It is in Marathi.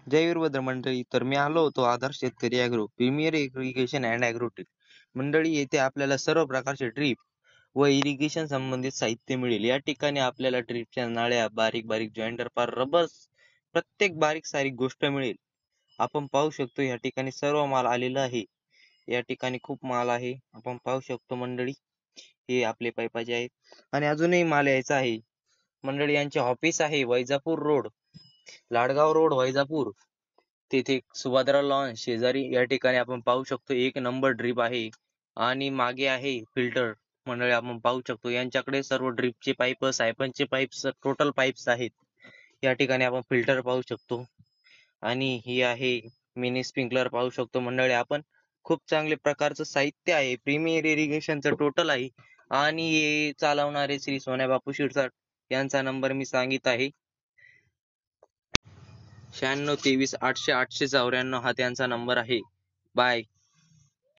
जय वीरभद्र मंडळी. तर मी आलो होतो Adarsh Shetkari agro premier irrigation and agrotech मंडळी. येथे आपल्याला सर्व प्रकारचे ड्रीप व इरिगेशन संबंधित साहित्य मिळेल. या ठिकाणी आपल्याला ड्रीपच्या नाळ्या, बारीक बारीक जॉईंटर पार रबर, प्रत्येक बारीक सारीक गोष्ट मिळेल. आपण पाहू शकतो या ठिकाणी सर्व माल आलेला आहे. या ठिकाणी खूप माल आहे, आपण पाहू शकतो मंडळी. हे आपले पाईपाचे आहेत आणि अजूनही माल यायचा आहे मंडळी. यांचे ऑफिस आहे वैजापूर रोड, लाडगाव रोड, वैजापूर. तेथे सुभद्रा लॉन शेजारी या ठिकाणी आपण पाहू शकतो एक नंबर ड्रीप आहे आणि मागे आहे फिल्टर मंडळी. आपण पाहू शकतो यांच्याकडे सर्व ड्रीपचे पाईप, सायपनचे पाईप्स, टोटल पाईप्स आहेत. या ठिकाणी आपण फिल्टर पाहू शकतो आणि ही आहे मिनी स्प्रिंकलर पाहू शकतो मंडळी. आपण खूप चांगले प्रकारचं साहित्य आहे, प्रीमियर इरिगेशनचं टोटल आहे. आणि हे चालवणारे श्री सोन्या बापू शिरसाट यांचा नंबर मी सांगित आहे, 96 23 800 894 हा त्यांचा नंबर आहे. बाय.